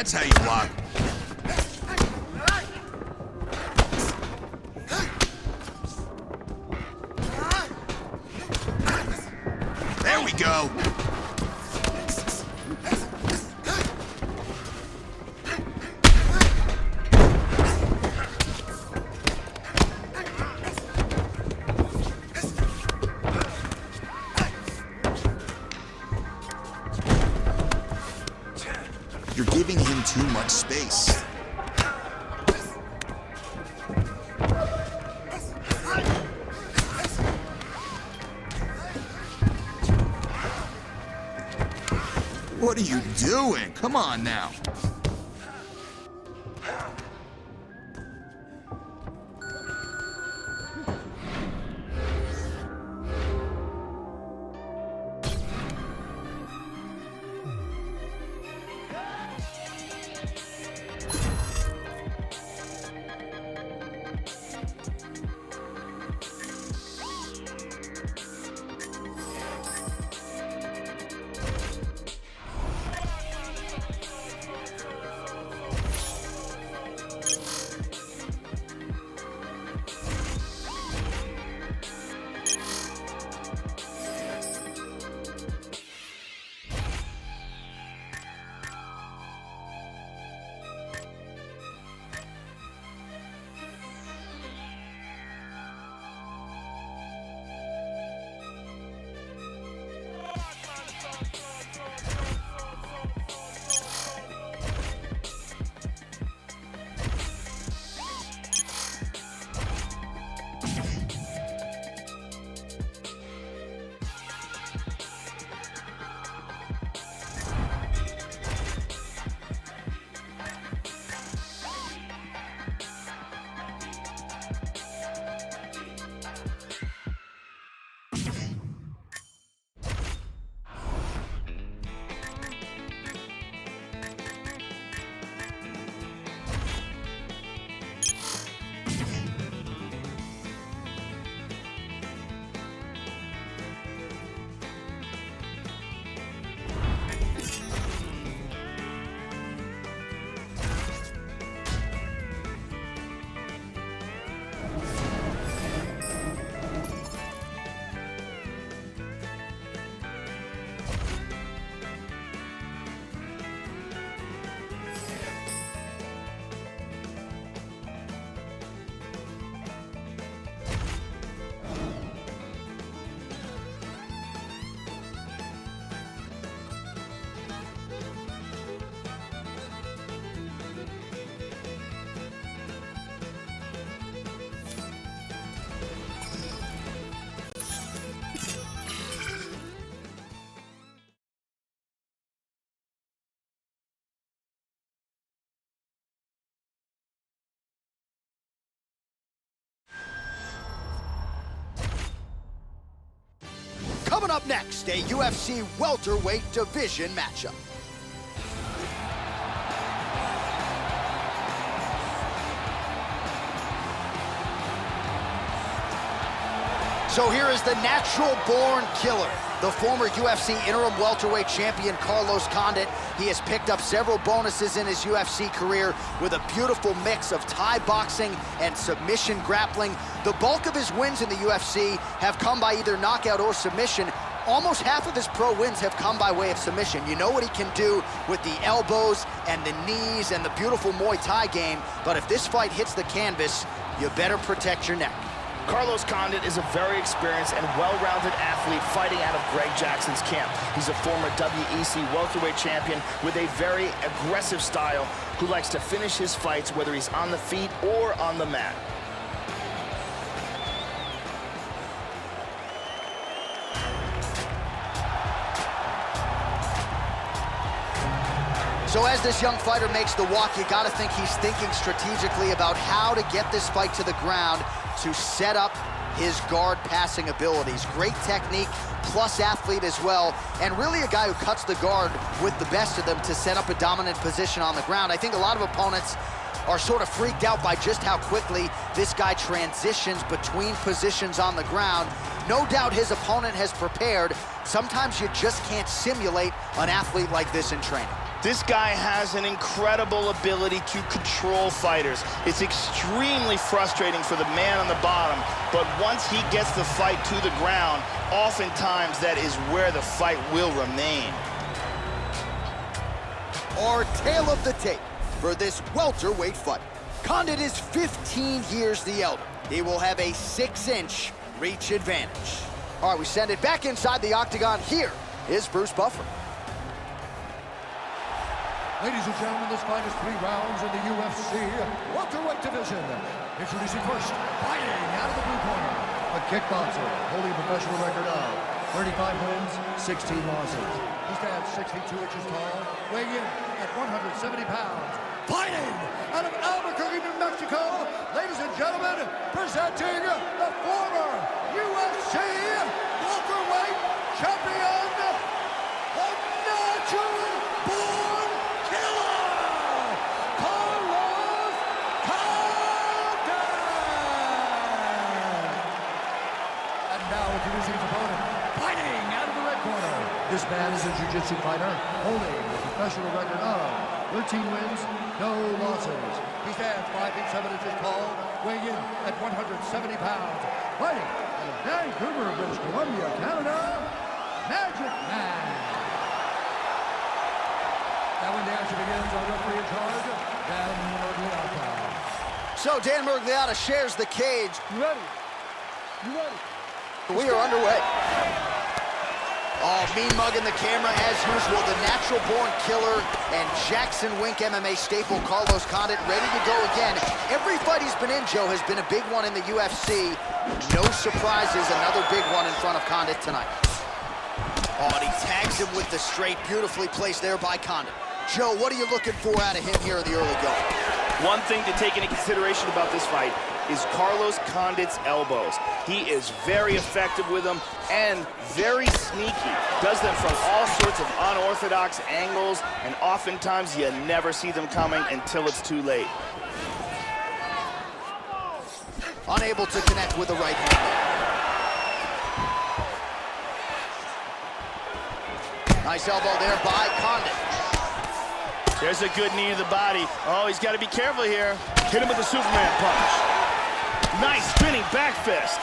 That's how you block. There we go. You're giving him too much space. What are you doing? Come on now. Coming up next, a UFC welterweight division matchup. So here is the natural-born killer, the former UFC interim welterweight champion Carlos Condit. He has picked up several bonuses in his UFC career with a beautiful mix of Thai boxing and submission grappling. The bulk of his wins in the UFC have come by either knockout or submission. Almost half of his pro wins have come by way of submission. You know what he can do with the elbows and the knees and the beautiful Muay Thai game, but if this fight hits the canvas, you better protect your neck. Carlos Condit is a very experienced and well-rounded athlete fighting out of Greg Jackson's camp. He's a former WEC welterweight champion with a very aggressive style who likes to finish his fights whether he's on the feet or on the mat. So as this young fighter makes the walk, you gotta think he's thinking strategically about how to get this fight to the ground to set up his guard passing abilities. Great technique, plus athlete as well, and really a guy who cuts the guard with the best of them to set up a dominant position on the ground. I think a lot of opponents are sort of freaked out by just how quickly this guy transitions between positions on the ground. No doubt his opponent has prepared. Sometimes you just can't simulate an athlete like this in training. This guy has an incredible ability to control fighters. It's extremely frustrating for the man on the bottom, but once he gets the fight to the ground, oftentimes that is where the fight will remain. Our tale of the tape for this welterweight fight. Condit is 15 years the elder. He will have a 6-inch reach advantage. All right, we send it back inside the octagon. Here is Bruce Buffer. Ladies and gentlemen, this fight is 3 rounds in the UFC welterweight division. Introducing first, fighting out of the blue corner, a kickboxer holding a professional record of 35 wins, 16 losses. He stands 62 inches tall, weighing in at 170 pounds. Fighting out of Albuquerque, New Mexico, ladies and gentlemen, presenting the former UFC welterweight champion, the natural born killer, Carlos Condit! And now introducing his opponent, fighting out of the red corner. This man is a jiu-jitsu fighter, holding a professional record of 13 wins, no losses. He stands 5 feet 7 inches tall, weighing in at 170 pounds. Fighting out of Vancouver, British Columbia, Canada, Magic Man. Now when the action begins, our referee in charge, Dan Murgliata. So Dan Murgliata shares the cage. You ready? You ready? We are underway. Oh, mean mugging the camera as usual. The natural-born killer and Jackson Wink MMA staple Carlos Condit ready to go again. Every fight he's been in, Joe, has been a big one in the UFC. No surprises, another big one in front of Condit tonight. Oh, and he tags him with the straight, beautifully placed there by Condit. Joe, what are you looking for out of him here in the early going? One thing to take into consideration about this fight is Carlos Condit's elbows. He is very effective with them and very sneaky. Does them from all sorts of unorthodox angles, and oftentimes you never see them coming until it's too late. Unable to connect with the right hand. Nice elbow there by Condit. There's a good knee to the body. Oh, he's got to be careful here. Hit him with the Superman punch. Nice spinning back fist.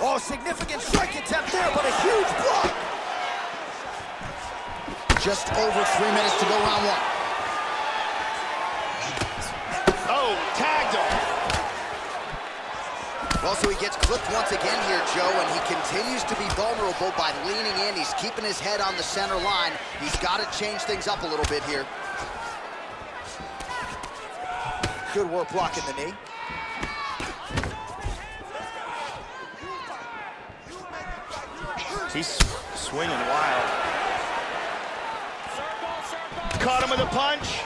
Oh, significant strike attempt there, but a huge block. Just over 3 minutes to go, round 1. Oh, tagged him. Well, so he gets clipped once again here, Joe, and he continues to be vulnerable by leaning in. He's keeping his head on the center line. He's got to change things up a little bit here. Good work blocking the knee. He's swinging wild. Caught him with a punch.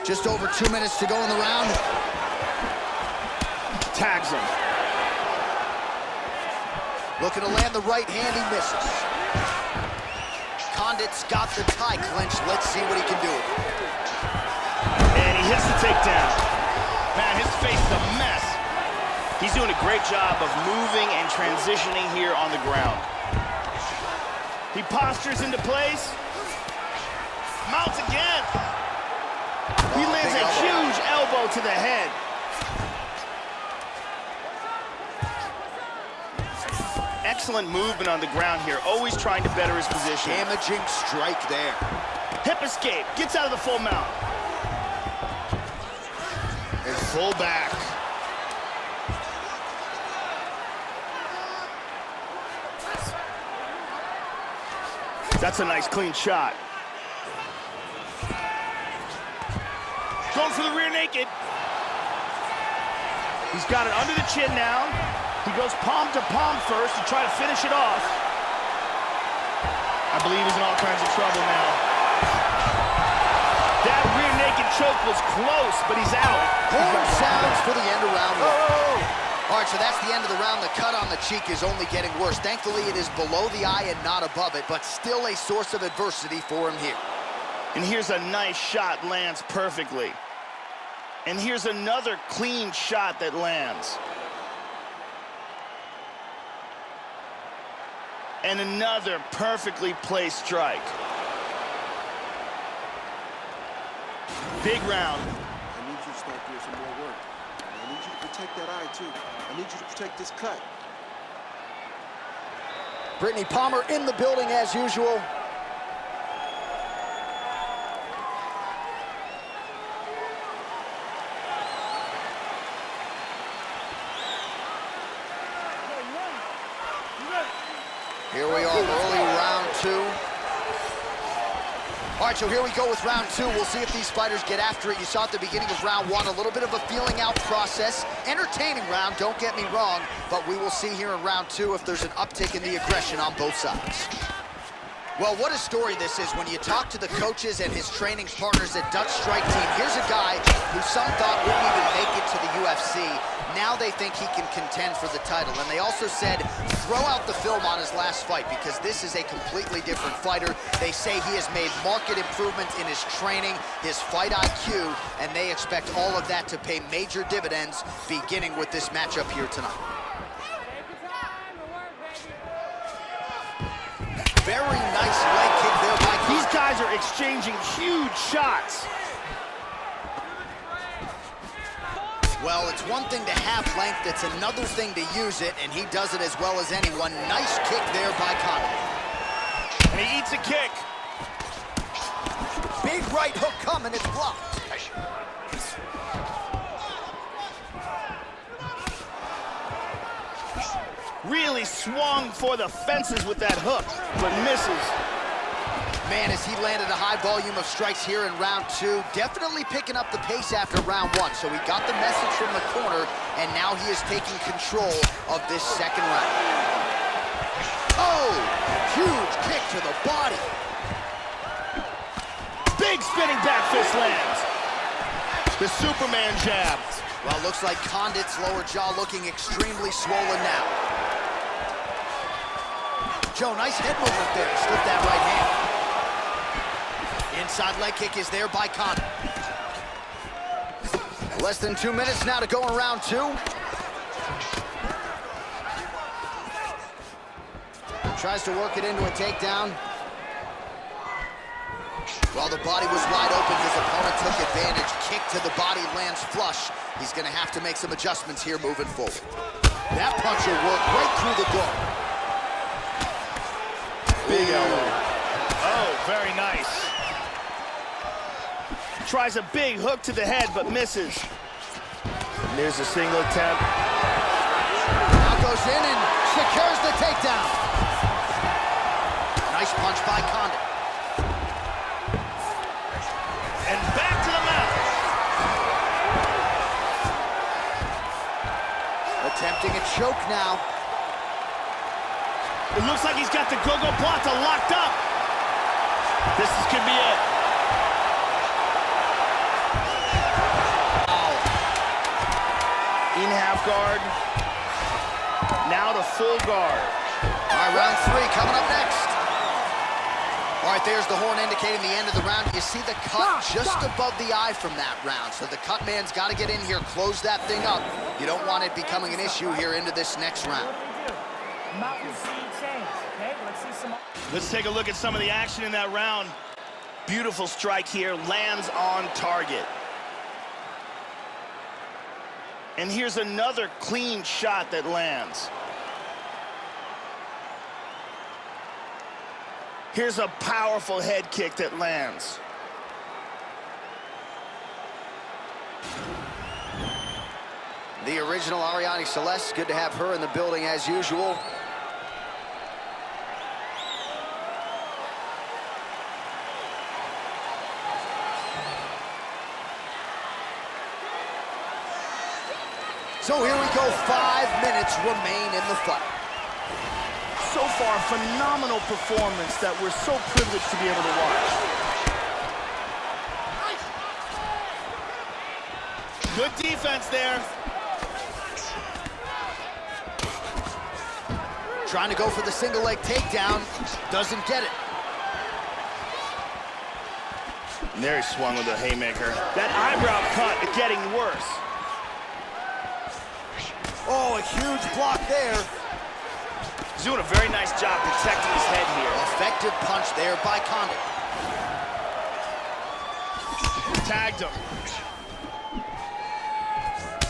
Just over 2 minutes to go in the round. Tags him. Looking to land the right hand, he misses. Condit's got the tie clenched. Let's see what he can do. And he hits the takedown. Man, his face is a mess. He's doing a great job of moving and transitioning here on the ground. He postures into place. Mounts again. He lands a huge elbow to the head. Excellent movement on the ground here, always trying to better his position. Damaging strike there. Hip escape, gets out of the full mount. And full back. That's a nice clean shot. Going for the rear naked. He's got it under the chin now. He goes palm to palm first to try to finish it off. I believe he's in all kinds of trouble now. That rear naked choke was close, but he's out. Horn sounds for the end of round 1. All right, so that's the end of the round. The cut on the cheek is only getting worse. Thankfully, it is below the eye and not above it, but still a source of adversity for him here. And here's a nice shot, lands perfectly. And here's another clean shot that lands. And another perfectly placed strike. Big round. I need you to start doing some more work. I need you to protect that eye, too. I need you to protect this cut. Brittany Palmer in the building as usual. Here we are, early round 2. All right, so here we go with round 2. We'll see if these fighters get after it. You saw at the beginning of round 1, a little bit of a feeling out process. Entertaining round, don't get me wrong, but we will see here in round 2 if there's an uptick in the aggression on both sides. Well, what a story this is when you talk to the coaches and his training partners at Dutch Strike Team. Here's a guy who some thought wouldn't even make it to the UFC. Now they think he can contend for the title. And they also said, throw out the film on his last fight because this is a completely different fighter. They say he has made marked improvements in his training, his fight IQ, and they expect all of that to pay major dividends beginning with this matchup here tonight. Very nice leg kick there by Condit. These guys are exchanging huge shots. Well, it's one thing to have length, it's another thing to use it, and he does it as well as anyone. Nice kick there by Condit. And he eats a kick. Big right hook coming, it's blocked. Really swung for the fences with that hook, but misses. Man, as he landed a high volume of strikes here in round 2, definitely picking up the pace after round 1. So he got the message from the corner, and now he is taking control of this second round. Oh, huge kick to the body. Big spinning back fist lands. The Superman jab. Well, looks like Condit's lower jaw looking extremely swollen now. Joe, nice head movement there. Slip that right hand. Inside leg kick is there by Condit. Less than 2 minutes now to go in round 2. Tries to work it into a takedown. While the body was wide open, his opponent took advantage. Kick to the body lands flush. He's gonna have to make some adjustments here moving forward. That punch will work right through the guard. Big elbow. Oh, very nice. Tries a big hook to the head, but misses. And there's a single attempt. Now goes in and secures the takedown. Nice punch by Condit. And back to the mount. Attempting a choke now. It looks like he's got the Gogoplata locked up. This could be it. Wow. In half guard. Now to full guard. All right, round 3 coming up next. All right, there's the horn indicating the end of the round. You see the cut just above the eye from that round. So the cut man's got to get in here, close that thing up. You don't want it becoming an issue here into this next round. Let's take a look at some of the action in that round. Beautiful strike here, lands on target. And here's another clean shot that lands. Here's a powerful head kick that lands. The original Ariane Celeste, good to have her in the building as usual. So here we go, 5 minutes remain in the fight. So far, phenomenal performance that we're so privileged to be able to watch. Good defense there. Trying to go for the single leg takedown, doesn't get it. And there he swung with a haymaker. That eyebrow cut is getting worse. Oh, a huge block there. He's doing a very nice job protecting his head here. Effective punch there by Condit. Tagged him.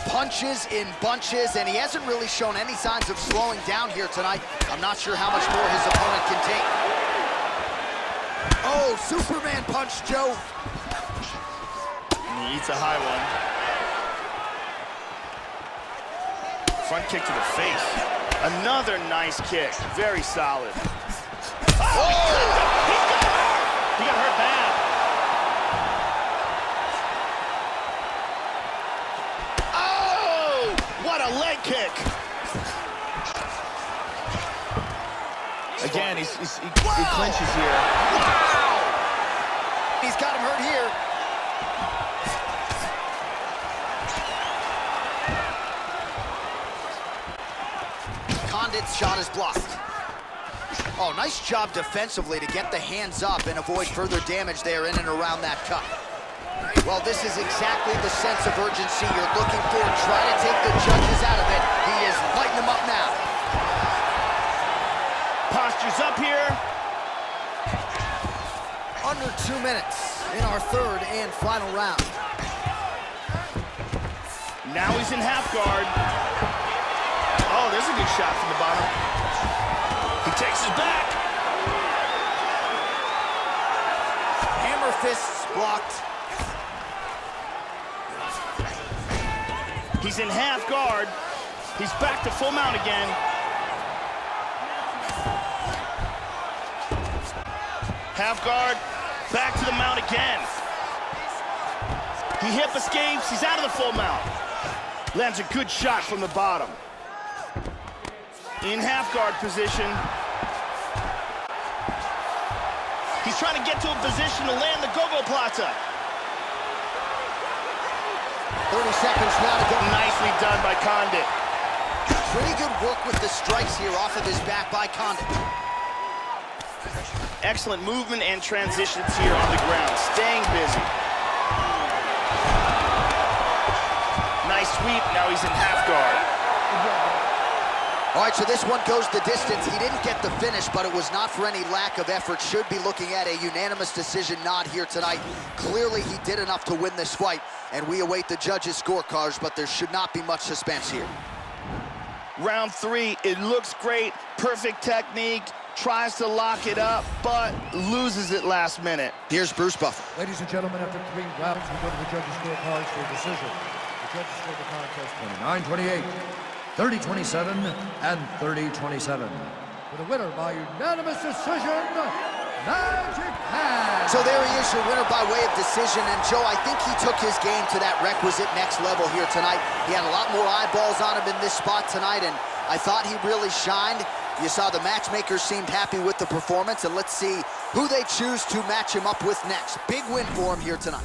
Punches in bunches, and he hasn't really shown any signs of slowing down here tonight. I'm not sure how much more his opponent can take. Oh, Superman punch, Joe. He eats a high one. Front kick to the face. Another nice kick. Very solid. Oh! He got hurt bad. Oh! What a leg kick. Again, he clinches here. Wow! He's got him hurt here. Condit's shot is blocked. Oh, nice job defensively to get the hands up and avoid further damage there in and around that cut. Well, this is exactly the sense of urgency you're looking for. Try to take the judges out of it. He is lighting them up now. Posture's up here. Under 2 minutes in our third and final round. Now he's in half guard. Oh, there's a good shot from the bottom. He takes his back. Hammer fists blocked. He's in half guard. He's back to full mount again. Half guard, back to the mount again. He hip escapes, he's out of the full mount. Lands a good shot from the bottom. In half guard position. He's trying to get to a position to land the go-go plata. 30 seconds now to go. Nicely done by Condit. Pretty good work with the strikes here off of his back by Condit. Excellent movement and transitions here on the ground. Staying busy. Nice sweep, now he's in half guard. All right, so this one goes the distance. He didn't get the finish, but it was not for any lack of effort. Should be looking at a unanimous decision nod here tonight. Clearly, he did enough to win this fight, and we await the judges' scorecards, but there should not be much suspense here. Round 3, it looks great. Perfect technique. Tries to lock it up, but loses it last minute. Here's Bruce Buffer. Ladies and gentlemen, after 3 rounds, we go to the judges' scorecards for a decision. The judges scored the contest 29-28, 30-27, and 30-27. For the winner by unanimous decision, Magic Hand. So there he is, your winner by way of decision. And Joe, I think he took his game to that requisite next level here tonight. He had a lot more eyeballs on him in this spot tonight, and I thought he really shined. You saw the matchmakers seemed happy with the performance, and let's see who they choose to match him up with next. Big win for him here tonight.